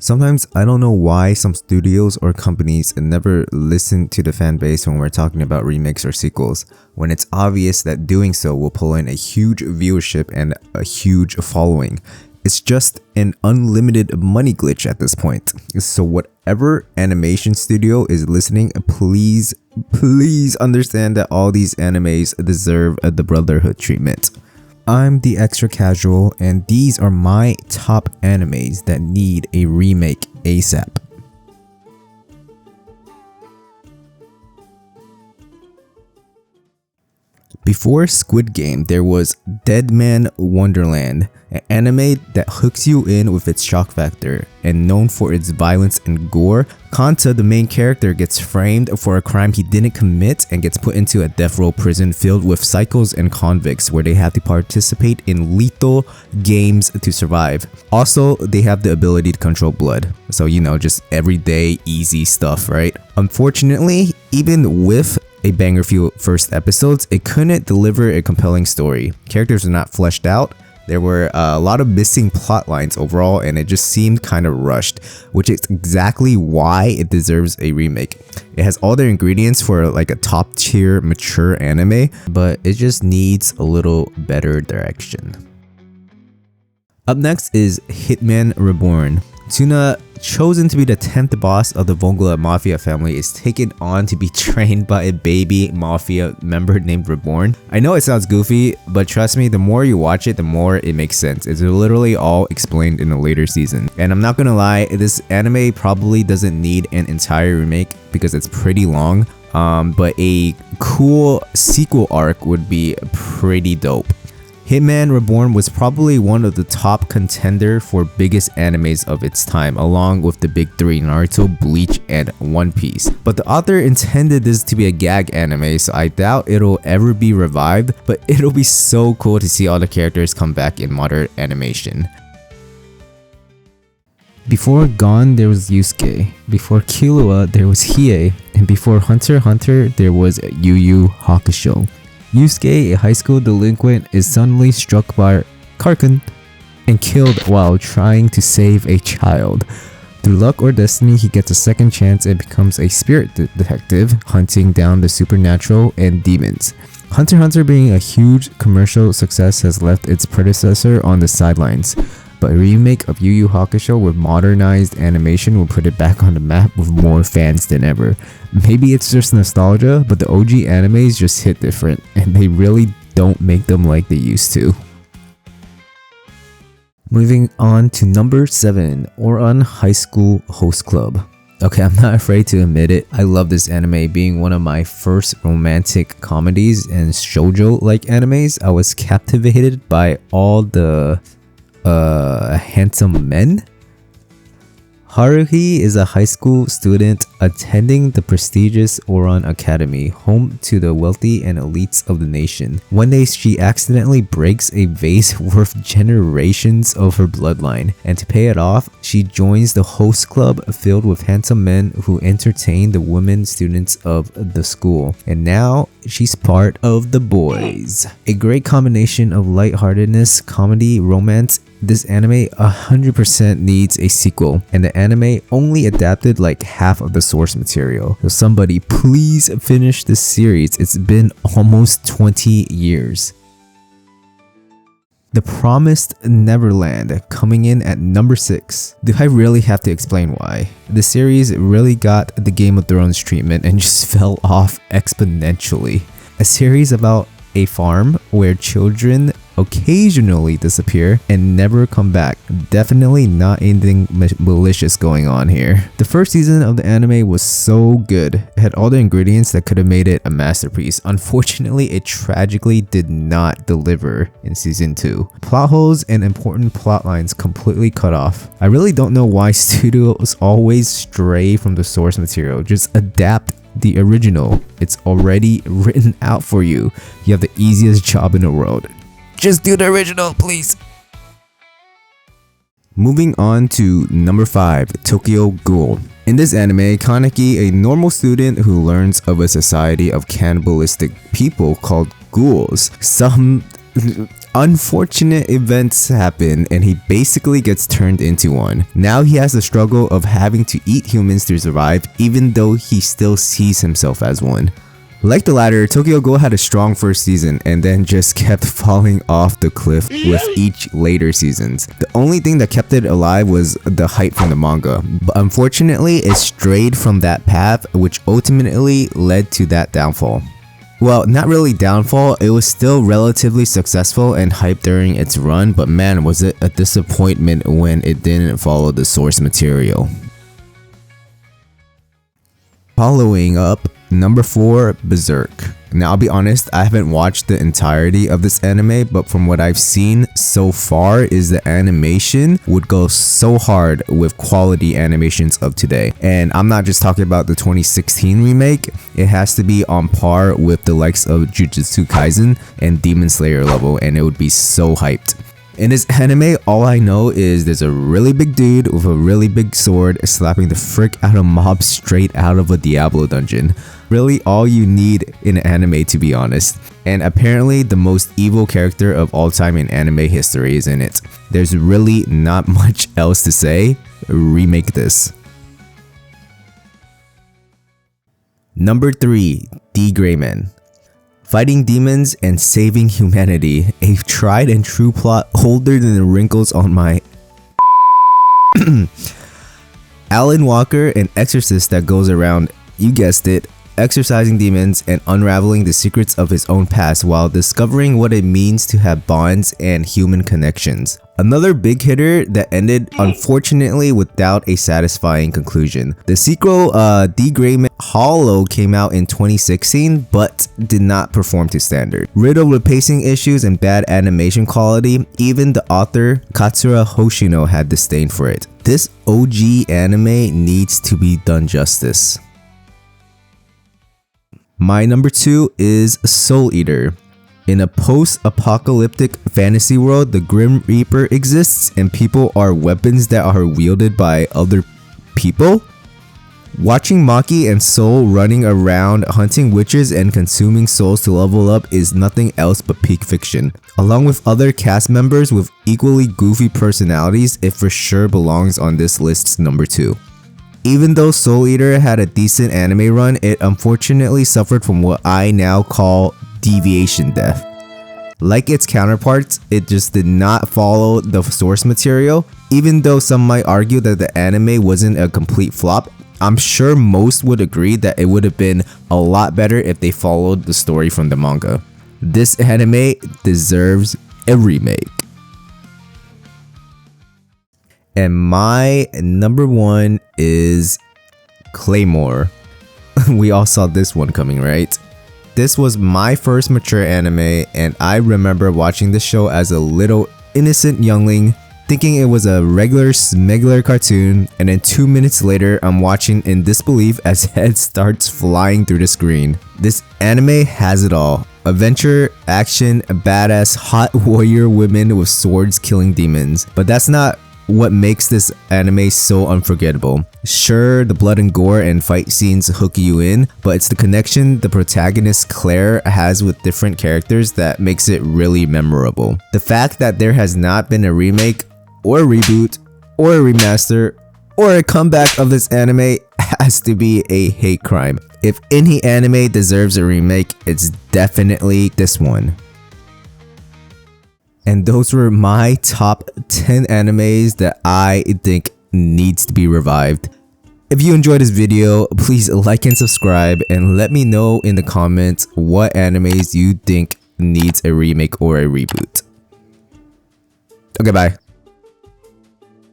Sometimes I don't know why some studios or companies never listen to the fan base when we're talking about remakes or sequels, when it's obvious that doing so will pull in a huge viewership and a huge following. It's just an unlimited money glitch at this point. So whatever animation studio is listening, please understand that all these animes deserve the brotherhood treatment. I'm the Extra Casual, and these are my top animes that need a remake ASAP. Before Squid Game, there was Deadman Wonderland, an anime that hooks you in with its shock factor, and known for its violence and gore. Kanta, the main character, gets framed for a crime he didn't commit and gets put into a death row prison filled with psychos and convicts where they have to participate in lethal games to survive. Also, they have the ability to control blood, so just everyday easy stuff, right? Unfortunately, even with a banger few first episodes, it couldn't deliver a compelling story. Characters are not fleshed out. There were a lot of missing plot lines overall, and it just seemed kind of rushed, which is exactly why it deserves a remake. It has all the ingredients for like a top tier mature anime, but it just needs a little better direction. Up next is Hitman Reborn. Tuna, chosen to be the 10th boss of the Vongla Mafia family, is taken on to be trained by a baby Mafia member named Reborn. I know it sounds goofy, but trust me, the more you watch it, the more it makes sense. It's literally all explained in a later season. And I'm not gonna lie, this anime probably doesn't need an entire remake because it's pretty long, but a cool sequel arc would be pretty dope. Hitman Reborn was probably one of the top contender for biggest animes of its time, along with the big three Naruto, Bleach, and One Piece. But the author intended this to be a gag anime, so I doubt it'll ever be revived, but it'll be so cool to see all the characters come back in modern animation. Before Gon, there was Yusuke. Before Killua, there was Hiei. And before Hunter x Hunter, there was Yuyu Hakusho. Yusuke, a high school delinquent, is suddenly struck by Karkin and killed while trying to save a child. Through luck or destiny, he gets a second chance and becomes a spirit detective, hunting down the supernatural and demons. Hunter x Hunter, being a huge commercial success, has left its predecessor on the sidelines, but a remake of Yu Yu Hakusho with modernized animation will put it back on the map with more fans than ever. Maybe it's just nostalgia, but the OG animes just hit different, and they really don't make them like they used to. Moving on to number 7, Ouran High School Host Club. Okay, I'm not afraid to admit it, I love this anime. Being one of my first romantic comedies and shoujo-like animes, I was captivated by all the handsome men. Haruhi is a high school student attending the prestigious Ouran Academy, home to the wealthy and elites of the nation. One day, she accidentally breaks a vase worth generations of her bloodline, and to pay it off, she joins the host club filled with handsome men who entertain the women students of the school. And now, she's part of the boys. A great combination of lightheartedness, comedy, romance. This anime 100% needs a sequel, and the anime only adapted like half of the source material. So somebody please finish this series. It's been almost 20 years. The Promised Neverland, coming in at number 6. Do I really have to explain why? The series really got the Game of Thrones treatment and just fell off exponentially. A series about a farm where children occasionally disappear and never come back. Definitely not anything malicious going on here. The first season of the anime was so good. It had all the ingredients that could have made it a masterpiece. Unfortunately, it tragically did not deliver in season 2. Plot holes and important plot lines completely cut off. I really don't know why studios always stray from the source material. Just adapt the original. It's already written out for you. You have the easiest job in the world. Just do the original, please. Moving on to number 5, Toyko Ghoul. In this anime, Kaneki, a normal student who learns of a society of cannibalistic people called ghouls. unfortunate events happen and he basically gets turned into one. Now he has the struggle of having to eat humans to survive, even though he still sees himself as one. Like the latter, Toyko Ghoul had a strong first season and then just kept falling off the cliff with each later seasons. The only thing that kept it alive was the hype from the manga, but unfortunately it strayed from that path, which ultimately led to that downfall. Well, not really downfall, it was still relatively successful and hyped during its run, but man, was it a disappointment when it didn't follow the source material. Following up, number 4, Berserk. Now I'll be honest, I haven't watched the entirety of this anime, but from what I've seen so far is the animation would go so hard with quality animations of today. And I'm not just talking about the 2016 remake, it has to be on par with the likes of Jujutsu Kaisen and Demon Slayer level, and it would be so hyped. In this anime, all I know is there's a really big dude with a really big sword slapping the frick out of mobs straight out of a Diablo dungeon. Really all you need in an anime, to be honest. And apparently the most evil character of all time in anime history is in it. There's really not much else to say. Remake this. Number 3, D.gray Man. Fighting demons and saving humanity, a tried and true plot older than the wrinkles on my Alan Walker, an exorcist that goes around, you guessed it, exorcising demons and unraveling the secrets of his own past while discovering what it means to have bonds and human connections. Another big hitter that ended unfortunately without a satisfying conclusion. The sequel, D.gray Man Hollow, came out in 2016 but did not perform to standard. Riddled with pacing issues and bad animation quality, even the author Katsura Hoshino had disdain for it. This OG anime needs to be done justice. My number 2 is Soul Eater. In a post-apocalyptic fantasy world, the Grim Reaper exists and people are weapons that are wielded by other people. Watching Maki and Soul running around hunting witches and consuming souls to level up is nothing else but peak fiction. Along with other cast members with equally goofy personalities, it for sure belongs on this list's number 2. Even though Soul Eater had a decent anime run, it unfortunately suffered from what I now call deviation death. Like its counterparts, it just did not follow the source material. Even though some might argue that the anime wasn't a complete flop, I'm sure most would agree that it would have been a lot better if they followed the story from the manga. This anime deserves a remake. And my number 1 is Claymore. We all saw this one coming, right? This was my first mature anime, and I remember watching this show as a little innocent youngling, thinking it was a regular smuggler cartoon, and then 2 minutes later I'm watching in disbelief as head starts flying through the screen. This anime has it all. Adventure, action, badass, hot warrior women with swords killing demons. But that's not what makes this anime so unforgettable. Sure, the blood and gore and fight scenes hook you in, but it's the connection the protagonist Claire has with different characters that makes it really memorable. The fact that there has not been a remake, or a reboot, or a remaster, or a comeback of this anime has to be a hate crime. If any anime deserves a remake, it's definitely this one. And those were my top 10 animes that I think needs to be revived. If you enjoyed this video, please like and subscribe and let me know in the comments what animes you think needs a remake or a reboot. Okay, bye.